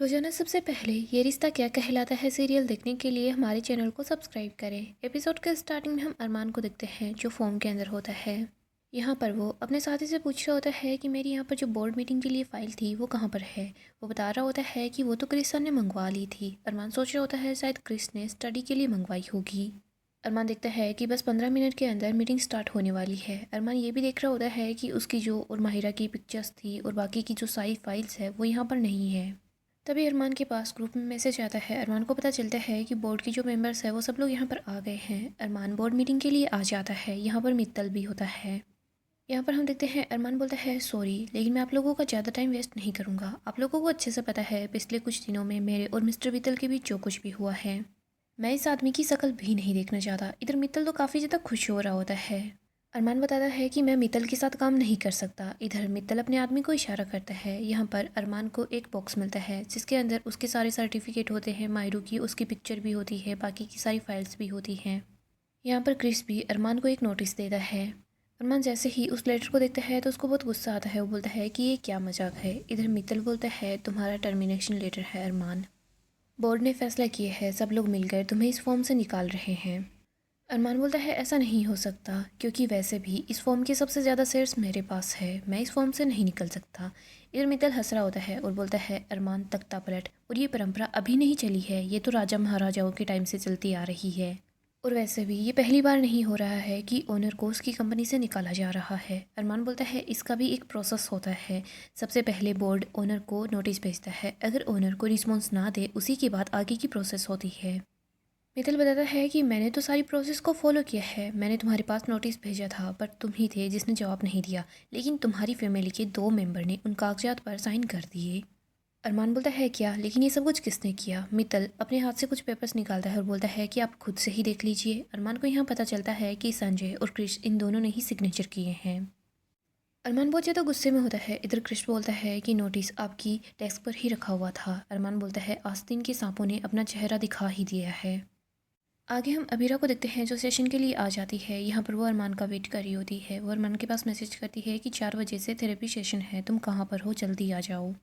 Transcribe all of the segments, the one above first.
रोजाना सबसे पहले ये रिश्ता क्या कहलाता है सीरियल देखने के लिए हमारे चैनल को सब्सक्राइब करें। एपिसोड के स्टार्टिंग में हम अरमान को देखते हैं जो फॉर्म के अंदर होता है। यहाँ पर वो अपने साथी से पूछ रहा होता है कि मेरी यहाँ पर जो बोर्ड मीटिंग के लिए फ़ाइल थी वो कहाँ पर है। वो बता रहा होता है कि वो तो क्रिस सर ने मंगवा ली थी। अरमान सोच रहा होता है शायद क्रिस ने स्टडी के लिए मंगवाई होगी। अरमान देखता है कि बस 15 मिनट के अंदर मीटिंग स्टार्ट होने वाली है। अरमान ये भी देख रहा होता है कि उसकी जो और माहिरा की पिक्चर्स थी और बाकी की जो सारी फाइल्स है वो यहाँ पर नहीं है। तभी अरमान के पास ग्रुप में मैसेज आता है। अरमान को पता चलता है कि बोर्ड के जो मेंबर्स हैं वो सब लोग यहाँ पर आ गए हैं। अरमान बोर्ड मीटिंग के लिए आ जाता है। यहाँ पर मित्तल भी होता है। यहाँ पर हम देखते हैं अरमान बोलता है सॉरी, लेकिन मैं आप लोगों का ज़्यादा टाइम वेस्ट नहीं करूँगा। आप लोगों को अच्छे से पता है पिछले कुछ दिनों में मेरे और मिस्टर मित्तल के बीच जो कुछ भी हुआ है। मैं इस आदमी की शक्ल भी नहीं देखना चाहता। इधर मित्तल तो काफ़ी ज़्यादा खुश हो रहा होता है। अरमान बताता है कि मैं मित्तल के साथ काम नहीं कर सकता। इधर मित्तल अपने आदमी को इशारा करता है। यहाँ पर अरमान को एक बॉक्स मिलता है जिसके अंदर उसके सारे सर्टिफिकेट होते हैं। मायरू की उसकी पिक्चर भी होती है, बाकी की सारी फाइल्स भी होती हैं। यहाँ पर क्रिस भी अरमान को एक नोटिस देता है। अरमान जैसे ही उस लेटर को देखता है तो उसको बहुत गुस्सा आता है। वो बोलता है कि ये क्या मजाक है। इधर मित्तल बोलता है तुम्हारा टर्मिनेशन लेटर है अरमान। बोर्ड ने फैसला किया है, सब लोग मिलकर तुम्हें इस फॉर्म से निकाल रहे हैं। अरमान बोलता है ऐसा नहीं हो सकता, क्योंकि वैसे भी इस फॉर्म के सबसे ज़्यादा शेयर्स मेरे पास है। मैं इस फॉर्म से नहीं निकल सकता। इधर मित्तल हंस रहा होता है और बोलता है अरमान तख्ता पलट, और ये परंपरा अभी नहीं चली है, ये तो राजा महाराजाओं के टाइम से चलती आ रही है। और वैसे भी ये पहली बार नहीं हो रहा है कि ओनर को उसकी कंपनी से निकाला जा रहा है। अरमान बोलता है इसका भी एक प्रोसेस होता है। सबसे पहले बोर्ड ओनर को नोटिस भेजता है। अगर ओनर को रिस्पॉन्स ना दे उसी के बाद आगे की प्रोसेस होती है। मित्तल बताता है कि मैंने तो सारी प्रोसेस को फॉलो किया है। मैंने तुम्हारे पास नोटिस भेजा था पर तुम ही थे जिसने जवाब नहीं दिया, लेकिन तुम्हारी फैमिली के 2 मेंबर ने उन कागजात पर साइन कर दिए। अरमान बोलता है क्या, लेकिन ये सब कुछ किसने किया। मित्तल अपने हाथ से कुछ पेपर्स निकालता है और बोलता है कि आप खुद से ही देख लीजिए। अरमान को यहाँ पता चलता है कि संजय और क्रिश इन दोनों ने ही सिग्नेचर किए हैं। अरमान बहुत ज़्यादा गुस्से में होता है। इधर क्रिश बोलता है कि नोटिस आपकी डेस्क पर ही रखा हुआ था। अरमान बोलता है आस्तीन के सांपों ने अपना चेहरा दिखा ही दिया है। आगे हम अबीरा को देखते हैं जो सेशन के लिए आ जाती है। यहाँ पर वो अरमान का वेट कर रही होती है। वो अरमान के पास मैसेज करती है कि 4 बजे से थेरेपी सेशन है, तुम कहाँ पर हो, जल्दी आ जाओ।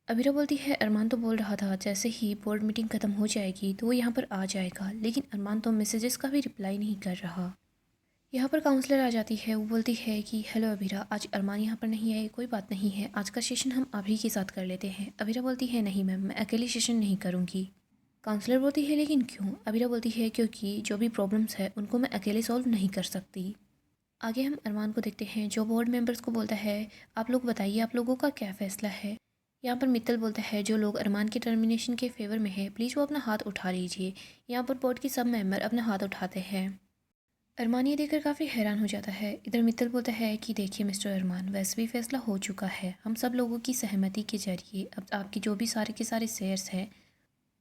अबीरा बोलती है अरमान तो बोल रहा था जैसे ही बोर्ड मीटिंग ख़त्म हो जाएगी तो वो यहाँ पर आ जाएगा, लेकिन अरमान तो मैसेजेस का भी रिप्लाई नहीं कर रहा। यहाँ पर काउंसलर आ जाती है। वो बोलती है कि हेलो अबीरा, आज अरमान यहाँ पर नहीं आए, कोई बात नहीं है, आज का सेशन हम अभी के साथ कर लेते हैं। अबीरा बोलती है नहीं मैम, मैं अकेली सेशन नहीं करूँगी। काउंसलर बोलती है लेकिन क्यों। अबीरा बोलती है क्योंकि जो भी प्रॉब्लम्स है उनको मैं अकेले सॉल्व नहीं कर सकती। आगे हम अरमान को देखते हैं जो बोर्ड मेंबर्स को बोलता है आप लोग बताइए आप लोगों का क्या फ़ैसला है। यहाँ पर मित्तल बोलता है जो लोग अरमान के टर्मिनेशन के फेवर में है प्लीज़ वो अपना हाथ उठा लीजिए। यहाँ पर बोर्ड के सब मेंबर अपना हाथ उठाते हैं। अरमान ये देखकर काफ़ी हैरान हो जाता है। इधर मित्तल बोलता है कि देखिए मिस्टर अरमान, वैसे भी फैसला हो चुका है। हम सब लोगों की सहमति के जरिए अब आपकी जो भी सारे के सारे शेयर्स हैं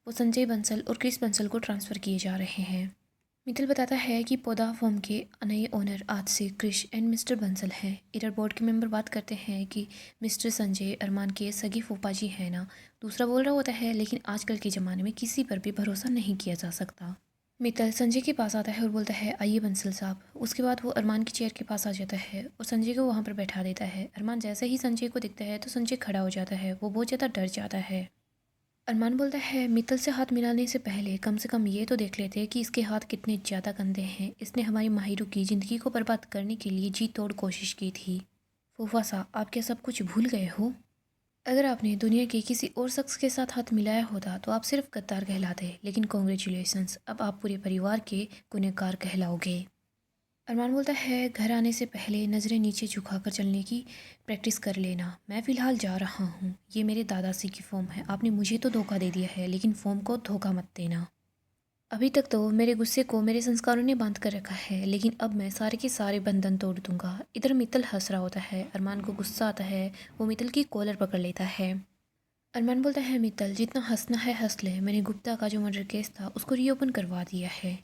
वो संजय बंसल और क्रिस बंसल को ट्रांसफ़र किए जा रहे हैं। मित्तल बताता है कि पौधा फॉर्म के नए ओनर आज से क्रिश एंड मिस्टर बंसल हैं। इधर बोर्ड के मेंबर बात करते हैं कि मिस्टर संजय अरमान के सगी फूफा जी हैं ना। दूसरा बोल रहा होता है लेकिन आजकल के ज़माने में किसी पर भी भरोसा नहीं किया जा सकता। मित्तल संजय के पास आता है और बोलता है आइए बंसल साहब। उसके बाद वो अरमान की चेयर के पास आ जाता है और संजय को वहाँ पर बैठा देता है। अरमान जैसे ही संजय को दिखता है तो संजय खड़ा हो जाता है। वो बहुत ज़्यादा डर जाता है। अरमान बोलता है मित्तल से हाथ मिलाने से पहले कम से कम ये तो देख लेते कि इसके हाथ कितने ज़्यादा गंदे हैं। इसने हमारी माहिरू की ज़िंदगी को बर्बाद करने के लिए जी तोड़ कोशिश की थी। फूफा साहब आप क्या सब कुछ भूल गए हो। अगर आपने दुनिया के किसी और शख्स के साथ हाथ मिलाया होता तो आप सिर्फ गद्दार कहलाते, लेकिन कॉन्ग्रेचुलेसन्स, अब आप पूरे परिवार के गुनहगार कहलाओगे। अरमान बोलता है घर आने से पहले नज़रें नीचे झुकाकर चलने की प्रैक्टिस कर लेना। मैं फ़िलहाल जा रहा हूँ। ये मेरे दादाजी की फ़ॉर्म है। आपने मुझे तो धोखा दे दिया है लेकिन फ़ॉर्म को धोखा मत देना। अभी तक तो मेरे गुस्से को मेरे संस्कारों ने बांध कर रखा है, लेकिन अब मैं सारे के सारे बंधन तोड़ दूंगा। इधर मित्तल हंस रहा होता है। अरमान को गुस्सा आता है। वो मित्तल की कॉलर पकड़ लेता है। अरमान बोलता है मित्तल जितना हंसना है हंस ले, मैंने गुप्ता का जो मर्डर केस था उसको रीओपन करवा दिया है।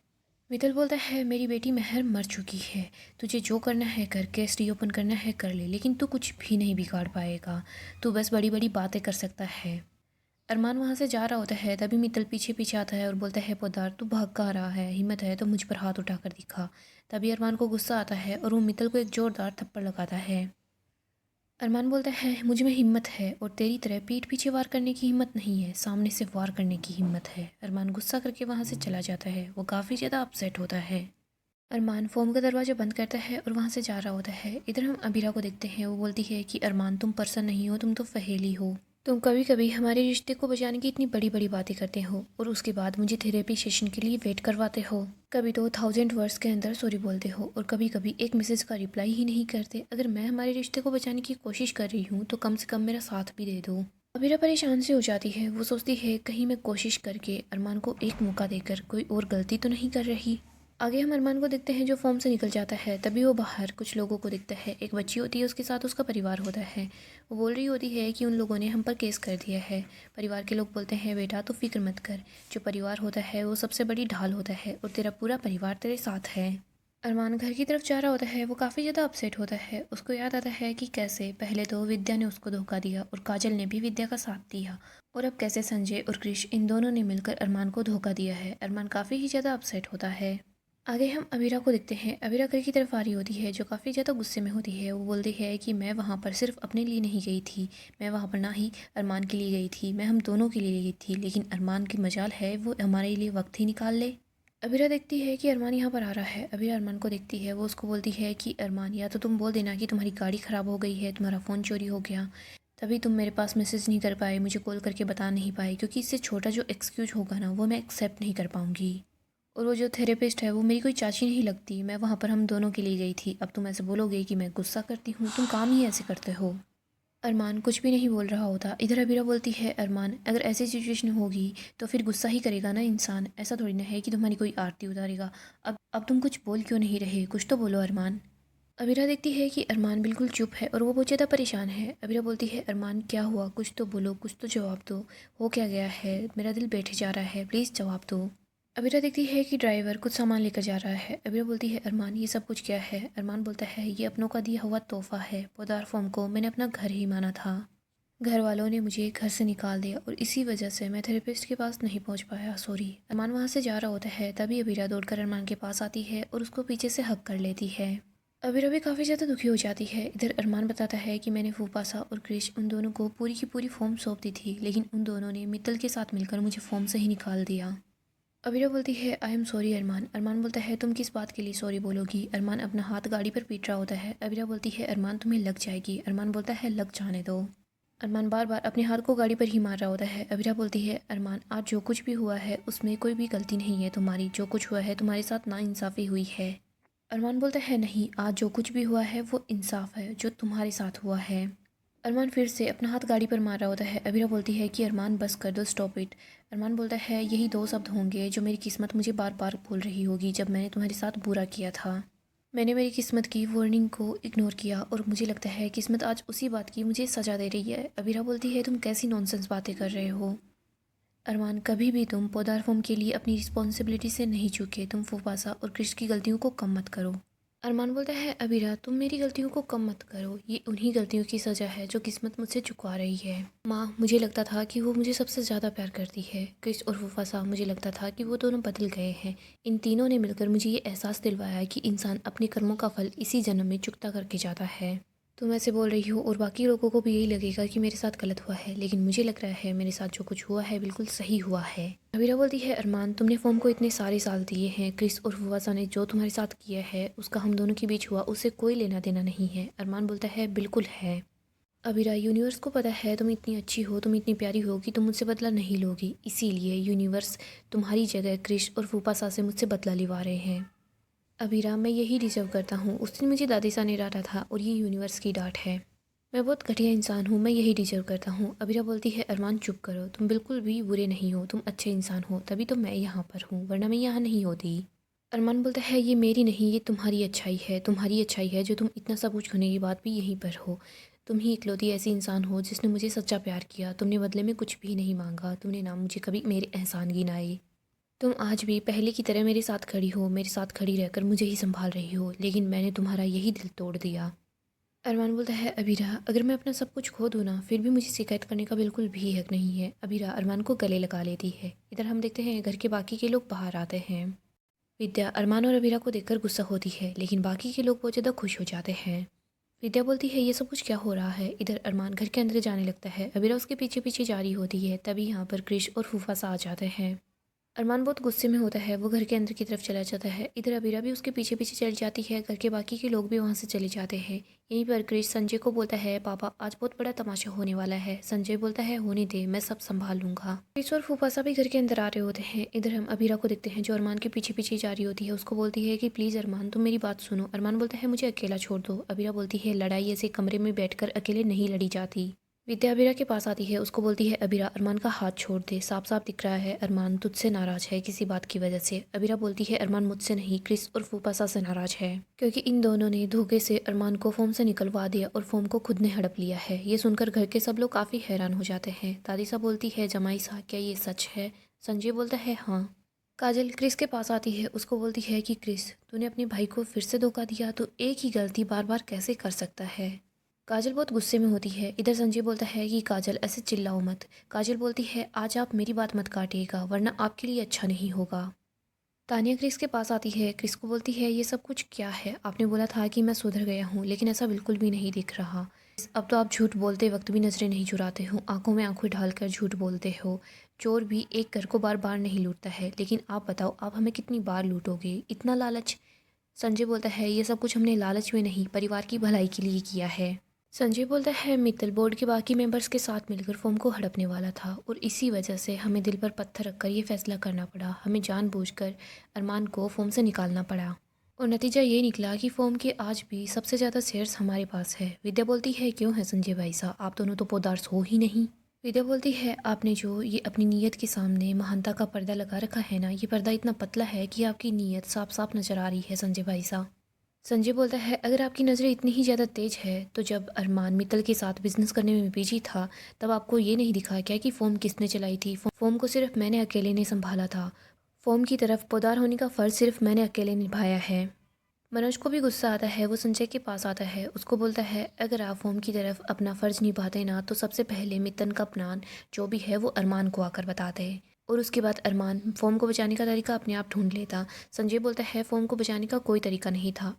मित्तल बोलता है मेरी बेटी महर मर चुकी है, तुझे जो करना है कर, केस रीओपन करना है कर ले, लेकिन तू कुछ भी नहीं बिगाड़ पाएगा। तू बस बड़ी बड़ी बातें कर सकता है। अरमान वहाँ से जा रहा होता है तभी मित्तल पीछे पीछे आता है और बोलता है पोदार तू भाग कहाँ रहा है, हिम्मत है तो मुझ पर हाथ उठाकर दिखा। तभी अरमान को गुस्सा आता है और वो मित्तल को एक ज़ोरदार थप्पड़ लगाता है। अरमान बोलता है मुझ में हिम्मत है और तेरी तरह पीठ पीछे वार करने की हिम्मत नहीं है, सामने से वार करने की हिम्मत है। अरमान गुस्सा करके वहाँ से चला जाता है। वो काफ़ी ज़्यादा अपसेट होता है। अरमान फ़ोन का दरवाज़ा बंद करता है और वहाँ से जा रहा होता है। इधर हम अबीरा को देखते हैं। वो बोलती है कि अरमान तुम पर्सन नहीं हो, तुम तो पहेली हो। तुम कभी कभी हमारे रिश्ते को बचाने की इतनी बड़ी बड़ी बातें करते हो और उसके बाद मुझे थेरेपी सेशन के लिए वेट करवाते हो। कभी तो 1000 वर्ड्स के अंदर सॉरी बोलते हो और कभी कभी एक मैसेज का रिप्लाई ही नहीं करते। अगर मैं हमारे रिश्ते को बचाने की कोशिश कर रही हूँ तो कम से कम मेरा साथ भी दे दो। अबीरा परेशान से हो जाती है। वो सोचती है कहीं मैं कोशिश करके अरमान को एक मौका देकर कोई और गलती तो नहीं कर रही। आगे हम अरमान को देखते हैं जो फॉर्म से निकल जाता है। तभी वो बाहर कुछ लोगों को दिखता है। एक बच्ची होती है, उसके साथ उसका परिवार होता है। वो बोल रही होती है कि उन लोगों ने हम पर केस कर दिया है। परिवार के लोग बोलते हैं बेटा तो फिक्र मत कर, जो परिवार होता है वो सबसे बड़ी ढाल होता है और तेरा पूरा परिवार तेरे साथ है। अरमान घर की तरफ जा रहा होता है। वो काफ़ी ज़्यादा अपसेट होता है। उसको याद आता है कि कैसे पहले तो विद्या ने उसको धोखा दिया और काजल ने भी विद्या का साथ दिया और अब कैसे संजय और कृष इन दोनों ने मिलकर अरमान को धोखा दिया है। अरमान काफ़ी ही ज़्यादा अपसेट होता है। आगे हम अबीरा को देखते हैं। अबीरा घर की तरफ आ रही होती है जो काफ़ी ज़्यादा गुस्से में होती है। वो बोलती है कि मैं वहाँ पर सिर्फ अपने लिए नहीं गई थी, मैं वहाँ पर ना ही अरमान के लिए गई थी, मैं हम दोनों के लिए गई थी, लेकिन अरमान की मजाल है वो हमारे लिए वक्त ही निकाल ले। अबीरा देखती है कि अरमान यहाँ पर आ रहा है। अबीरा अरमान को देखती है। वो उसको बोलती है कि अरमान या तो तुम बोल देना कि तुम्हारी गाड़ी ख़राब हो गई है, तुम्हारा फ़ोन चोरी हो गया, तभी तुम मेरे पास मैसेज नहीं कर पाए, मुझे कॉल करके बता नहीं पाए, क्योंकि इससे छोटा जो एक्सक्यूज़ होगा ना वो मैं एक्सेप्ट नहीं कर पाऊँगी। और वो जो थेरेपिस्ट है वो मेरी कोई चाची नहीं लगती, मैं वहाँ पर हम दोनों के लिए गई थी। अब तुम ऐसे बोलोगे कि मैं गुस्सा करती हूँ, तुम काम ही ऐसे करते हो। अरमान कुछ भी नहीं बोल रहा होता। इधर अबीरा बोलती है अरमान अगर ऐसी सिचुएशन होगी तो फिर गुस्सा ही करेगा ना इंसान, ऐसा थोड़ी ना है कि तुम्हारी कोई आरती उतारेगा। अब तुम कुछ बोल क्यों नहीं रहे, कुछ तो बोलो अरमान। अबीरा देखती है कि अरमान बिल्कुल चुप है और वो बहुत ज़्यादा परेशान है। अबीरा बोलती है अरमान क्या हुआ, कुछ तो बोलो, कुछ तो जवाब दो, हो क्या गया है, मेरा दिल बैठे जा रहा है, प्लीज़ जवाब दो। अबीरा देखती है कि ड्राइवर कुछ सामान लेकर जा रहा है। अबीरा बोलती है अरमान ये सब कुछ क्या है। अरमान बोलता है ये अपनों का दिया हुआ तोहफा है। पोदार फॉर्म को मैंने अपना घर ही माना था, घर वालों ने मुझे घर से निकाल दिया और इसी वजह से मैं थेरेपिस्ट के पास नहीं पहुंच पाया, सॉरी। अरमान वहां से जा रहा होता है। तभी अबीरा दौड़कर अरमान के पास आती है और उसको पीछे से हक कर लेती है। अबीरा भी काफ़ी ज़्यादा दुखी हो जाती है। इधर अरमान बताता है कि मैंने फूफासा और क्रिश उन दोनों को पूरी की पूरी फॉर्म सौंप दी थी, लेकिन उन दोनों ने मित्तल के साथ मिलकर मुझे फॉर्म से ही निकाल दिया। अबीरा बोलती है आई एम सॉरी अरमान। अरमान बोलता है तुम किस बात के लिए सॉरी बोलोगी। अरमान अपना हाथ गाड़ी पर पीट रहा होता है। अबीरा बोलती है अरमान तुम्हें लग जाएगी। अरमान बोलता है लग जाने दो। अरमान बार बार अपने हाथ को गाड़ी पर ही मार रहा होता है। अबीरा बोलती है अरमान आज जो कुछ भी हुआ है उसमें कोई भी गलती नहीं है तुम्हारी, जो कुछ हुआ है तुम्हारे साथ नाइंसाफ़ी हुई है। अरमान बोलता है नहीं, आज जो कुछ भी हुआ है वो इंसाफ है जो तुम्हारे साथ हुआ है। अरमान फिर से अपना हाथ गाड़ी पर मार रहा होता है। अबीरा बोलती है कि अरमान बस कर दो, स्टॉप इट। अरमान बोलता है यही दो शब्द होंगे जो मेरी किस्मत मुझे बार बार बोल रही होगी जब मैंने तुम्हारे साथ बुरा किया था। मैंने मेरी किस्मत की वार्निंग को इग्नोर किया और मुझे लगता है किस्मत आज उसी बात की मुझे सज़ा दे रही है। अबीरा बोलती है तुम कैसी नॉनसेंस बातें कर रहे हो। अरमान कभी भी तुम पौधार फॉर्म के लिए अपनी रिस्पॉन्सिबिलिटी से नहीं चूके, तुम फूफासा और कृष्ण की गलतियों को कम मत करो। अरमान बोलता है अबीरा तुम मेरी गलतियों को कम मत करो, ये उन्हीं गलतियों की सज़ा है जो किस्मत मुझसे चुकवा रही है। माँ मुझे लगता था कि वो मुझे सबसे ज़्यादा प्यार करती है। क्रिस और फूफासा मुझे लगता था कि वो दोनों बदल गए हैं। इन तीनों ने मिलकर मुझे ये एहसास दिलवाया कि इंसान अपने कर्मों का फल इसी जन्म में चुकता करके जाता है। तुम ऐसे बोल रही हो और बाकी लोगों को भी यही लगेगा कि मेरे साथ गलत हुआ है, लेकिन मुझे लग रहा है मेरे साथ जो कुछ हुआ है बिल्कुल सही हुआ है। अबीरा बोलती है अरमान तुमने फॉर्म को इतने सारे साल दिए हैं, क्रिस और फुवासा ने जो तुम्हारे साथ किया है उसका हम दोनों के बीच हुआ उससे कोई लेना देना नहीं है। अरमान बोलता है बिल्कुल है। अबीरा यूनिवर्स को पता है तुम इतनी अच्छी हो, तुम इतनी प्यारी हो कि तुम मुझसे बदला नहीं लोगी, इसीलिए यूनिवर्स तुम्हारी जगह क्रिश और फूफासा से मुझसे बदला लिवा रहे हैं। अबीरा मैं यही डिजर्व करता हूँ, उस दिन मुझे दादी सा ने डांटा था और ये यूनिवर्स की डांट है। मैं बहुत घटिया इंसान हूँ, मैं यही डिजर्व करता हूँ। अबीरा बोलती है अरमान चुप करो, तुम बिल्कुल भी बुरे नहीं हो, तुम अच्छे इंसान हो, तभी तो मैं यहाँ पर हूँ, वरना मैं यहाँ नहीं होती। अरमान बोलता है ये मेरी नहीं, ये तुम्हारी अच्छाई है, तुम्हारी अच्छाई है जो तुम इतना सब कुछ होने के बाद भी यहीं पर हो। तुम ही इकलौती ऐसी इंसान हो जिसने मुझे सच्चा प्यार किया, तुमने बदले में कुछ भी नहीं मांगा, तुमने ना मुझे कभी मेरे एहसान गिनाए। तुम आज भी पहले की तरह मेरे साथ खड़ी हो, मेरे साथ खड़ी रहकर मुझे ही संभाल रही हो, लेकिन मैंने तुम्हारा यही दिल तोड़ दिया। अरमान बोलता है अबीरा अगर मैं अपना सब कुछ खो दूँ ना फिर भी मुझे शिकायत करने का बिल्कुल भी हक नहीं है। अबीरा अरमान को गले लगा लेती है। इधर हम देखते हैं घर के बाकी के लोग बाहर आते हैं। विद्या अरमान और अबीरा को देखकर गुस्सा होती है, लेकिन बाकी के लोग बहुत ज़्यादा खुश हो जाते हैं। विद्या बोलती है ये सब कुछ क्या हो रहा है। इधर अरमान घर के अंदर जाने लगता है। अबीरा उसके पीछे पीछे जा रही होती है। तभी यहाँ पर क्रिश और फूफा सा आ जाते हैं। अरमान बहुत गुस्से में होता है। वो घर के अंदर की तरफ चला जाता है। इधर अबीरा भी उसके पीछे पीछे चली जाती है। घर के बाकी के लोग भी वहाँ से चले जाते हैं। यहीं पर क्रिश संजय को बोलता है पापा आज बहुत बड़ा तमाशा होने वाला है। संजय बोलता है होने दे, मैं सब संभाल लूंगा। क्रिश और फूफासा भी घर के अंदर आ रहे होते हैं। इधर हम अबीरा को देखते हैं जो अरमान के पीछे पीछे जा रही होती है। उसको बोलती है कि प्लीज़ अरमान तुम मेरी बात सुनो। अरमान बोलता है मुझे अकेला छोड़ दो। अबीरा बोलती है लड़ाई ऐसे कमरे में बैठकर अकेले नहीं लड़ी जाती। विद्या अबीरा के पास आती है। उसको बोलती है अबीरा अरमान का हाथ छोड़ दे, साफ साफ दिख रहा है अरमान तुझसे नाराज है किसी बात की वजह से। अबीरा बोलती है अरमान मुझसे नहीं क्रिस और फूफासा से नाराज है, क्योंकि इन दोनों ने धोखे से अरमान को फॉर्म से निकलवा दिया और फॉर्म को खुद ने हड़प लिया है। ये सुनकर घर के सब लोग काफ़ी हैरान हो जाते हैं। दादी सा बोलती है जमाई सा क्या ये सच है। संजय बोलता है हाँ। काजल क्रिस के पास आती है। उसको बोलती है कि क्रिस तूने अपने भाई को फिर से धोखा दिया तो एक ही गलती बार बार कैसे कर सकता है। काजल बहुत गुस्से में होती है। इधर संजय बोलता है कि काजल ऐसे चिल्लाओ मत। काजल बोलती है आज आप मेरी बात मत काटिएगा वरना आपके लिए अच्छा नहीं होगा। तानिया क्रिस के पास आती है। क्रिस को बोलती है ये सब कुछ क्या है, आपने बोला था कि मैं सुधर गया हूँ लेकिन ऐसा बिल्कुल भी नहीं दिख रहा। अब तो आप झूठ बोलते वक्त भी नजरें नहीं चुराते हो, आंखों में आंखें ढालकर झूठ बोलते हो। चोर भी एक घर को बार बार नहीं लूटता है, लेकिन आप बताओ आप हमें कितनी बार लूटोगे, इतना लालच। संजय बोलता है ये सब कुछ हमने लालच में नहीं परिवार की भलाई के लिए किया है। संजय बोलता है मित्तल बोर्ड के बाकी मेंबर्स के साथ मिलकर फॉर्म को हड़पने वाला था और इसी वजह से हमें दिल पर पत्थर रखकर ये फैसला करना पड़ा। हमें जानबूझकर अरमान को फॉर्म से निकालना पड़ा और नतीजा ये निकला कि फॉर्म के आज भी सबसे ज़्यादा शेयर्स हमारे पास है। विद्या बोलती है क्यों है संजय भाई साहब, आप दोनों तो पोदार्स हो ही नहीं। विद्या बोलती है आपने जो ये अपनी नीयत के सामने महानता का पर्दा लगा रखा है ना, ये पर्दा इतना पतला है कि आपकी नीयत साफ साफ नजर आ रही है संजय भाई साहब। संजय बोलता है अगर आपकी नज़रें इतनी ही ज़्यादा तेज है तो जब अरमान मित्तल के साथ बिजनेस करने में बिजी था तब आपको ये नहीं दिखा क्या कि फॉर्म किसने चलाई थी। फॉर्म को सिर्फ मैंने अकेले ने संभाला था। फॉर्म की तरफ पोदार होने का फ़र्ज सिर्फ मैंने अकेले निभाया है। मनोज को भी गुस्सा आता है। वो संजय के पास आता है। उसको बोलता है अगर आप फॉर्म की तरफ अपना फ़र्ज निभाते ना तो सबसे पहले मित्तन का प्लान जो भी है वो अरमान को आकर बताते और उसके बाद अरमान फॉर्म को बचाने का तरीका अपने आप ढूंढ लेता। संजय बोलता है फॉर्म को बचाने का कोई तरीका नहीं था।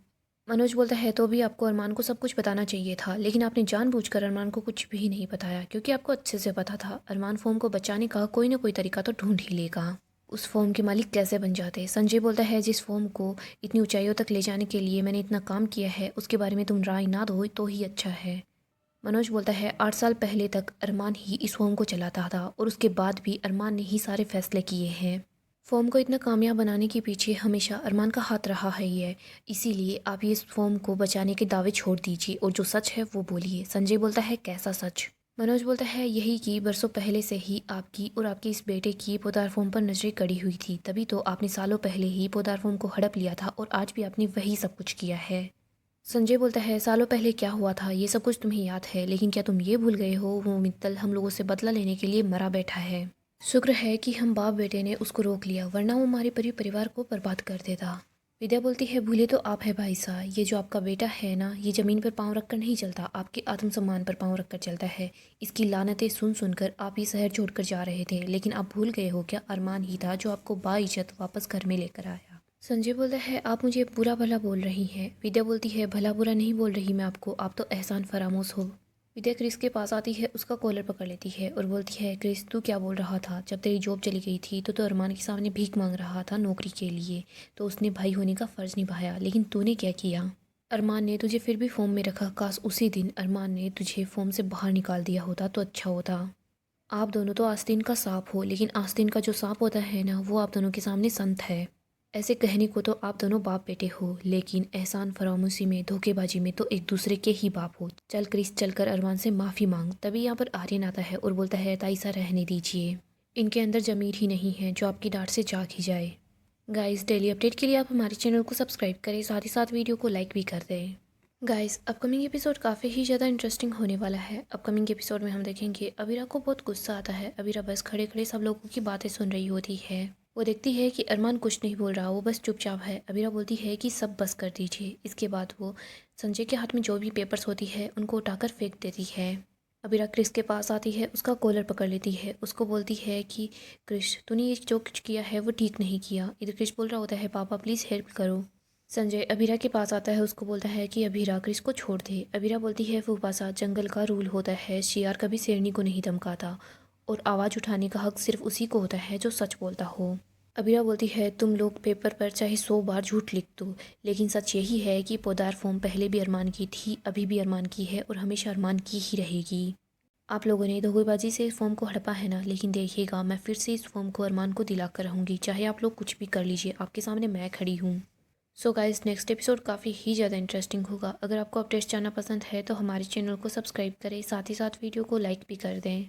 मनोज बोलता है तो भी आपको अरमान को सब कुछ बताना चाहिए था, लेकिन आपने जानबूझकर अरमान को कुछ भी नहीं बताया क्योंकि आपको अच्छे से पता था अरमान फॉर्म को बचाने का कोई ना कोई तरीका तो ढूंढ ही लेगा। उस फॉर्म के मालिक कैसे बन जाते। संजय बोलता है जिस फॉर्म को इतनी ऊंचाइयों तक ले जाने के लिए मैंने इतना काम किया है उसके बारे में तुम राय ना दो तो ही अच्छा है। मनोज बोलता है 8 साल पहले तक अरमान ही इस फॉर्म को चलाता था और उसके बाद भी अरमान ने ही सारे फैसले किए हैं। फॉर्म को इतना कामयाब बनाने के पीछे हमेशा अरमान का हाथ रहा है ही है, इसीलिए आप ये इस फॉर्म को बचाने के दावे छोड़ दीजिए और जो सच है वो बोलिए। संजय बोलता है कैसा सच। मनोज बोलता है यही कि बरसों पहले से ही आपकी और आपके इस बेटे की पोदार फॉर्म पर नजरें कड़ी हुई थी, तभी तो आपने सालों पहले ही पोदार फॉर्म को हड़प लिया था और आज भी आपने वही सब कुछ किया है। संजय बोलता है सालों पहले क्या हुआ था ये सब कुछ तुम्हें याद है, लेकिन क्या तुम ये भूल गए हो वो मित्तल हम लोगों से बदला लेने के लिए मरा बैठा है। शुक्र है कि हम बाप बेटे ने उसको रोक लिया वरना वो हमारे पूरे परिवार को बर्बाद कर देता। विद्या बोलती है भूले तो आप है भाई साहब, ये जो आपका बेटा है ना ये ज़मीन पर पाँव रखकर नहीं चलता, आपके आत्मसम्मान पर पाँव रखकर चलता है। इसकी लानतें सुन सुनकर आप ये शहर छोड़कर जा रहे थे, लेकिन आप भूल गए हो क्या अरमान ही था जो आपको बाइज्जत वापस घर में लेकर आया। संजय बोलता है आप मुझे बुरा भला बोल रही हैं। विद्या बोलती है भला बुरा नहीं बोल रही मैं आपको, आप तो एहसान फरामोश हो। विद्या क्रिस के पास आती है। उसका कॉलर पकड़ लेती है और बोलती है क्रिस तू क्या बोल रहा था, जब तेरी जॉब चली गई थी तो अरमान के सामने भीख मांग रहा था नौकरी के लिए, तो उसने भाई होने का फ़र्ज़ निभाया, लेकिन तूने क्या किया। अरमान ने तुझे फिर भी फॉर्म में रखा, काश उसी दिन अरमान ने तुझे फॉर्म से बाहर निकाल दिया होता तो अच्छा होता। आप दोनों तो आस्तीन का सांप हो, लेकिन आस्तीन का जो सांप होता है ना वो आप दोनों के सामने संत है। ऐसे कहने को तो आप दोनों बाप बेटे हो, लेकिन एहसान फरामोशी में धोखेबाजी में तो एक दूसरे के ही बाप हो। चल क्रिस चलकर अरमान से माफ़ी मांग। तभी यहाँ पर आर्यन आता है और बोलता है ताई सा रहने दीजिए, इनके अंदर ज़मीर ही नहीं है जो आपकी डांट से जाग ही जाए। गाइस डेली अपडेट के लिए आप हमारे चैनल को सब्सक्राइब करें, साथ ही साथ वीडियो को लाइक भी कर दें। गाइस अपकमिंग एपिसोड काफ़ी ही ज़्यादा इंटरेस्टिंग होने वाला है। अपकमिंग एपिसोड में हम देखेंगे अबीरा को बहुत गुस्सा आता है। अबीरा बस खड़े खड़े सब लोगों की बातें सुन रही होती है। वो देखती है कि अरमान कुछ नहीं बोल रहा, वो बस चुपचाप है। अबीरा बोलती है कि सब बस कर दीजिए। इसके बाद वो संजय के हाथ में जो भी पेपर्स होती है उनको उठाकर फेंक देती है। अबीरा क्रिस के पास आती है, उसका कॉलर पकड़ लेती है। उसको बोलती है कि क्रिश तूने ये जो कुछ किया है वो ठीक नहीं किया। इधर क्रिश बोल रहा होता है पापा प्लीज़ हेल्प करो। संजय अभीरा के पास आता है, उसको बोलता है कि अभीरा क्रिस को छोड़ दे। अभीरा बोलती है फूफासा जंगल का रूल होता है, शियार कभी शेरनी को नहीं धमकाता और आवाज़ उठाने का हक सिर्फ उसी को होता है जो सच बोलता हो। अभीरा बोलती है तुम लोग पेपर पर चाहे 100 बार झूठ लिख दो, लेकिन सच यही है कि पोदार फॉर्म पहले भी अरमान की थी, अभी भी अरमान की है और हमेशा अरमान की ही रहेगी। आप लोगों ने धोखेबाजी से इस फॉर्म को हड़पा है ना, लेकिन देखिएगा मैं फिर से इस फॉर्म को अरमान को दिला कर रहूँगी, चाहे आप लोग कुछ भी कर लीजिए, आपके सामने मैं खड़ी हूँ। सो गाइस, नेक्स्ट एपिसोड काफ़ी ही ज़्यादा इंटरेस्टिंग होगा। अगर आपको अपडेट्स जानना पसंद है तो हमारे चैनल को सब्सक्राइब करें, साथ ही साथ वीडियो को लाइक भी कर दें।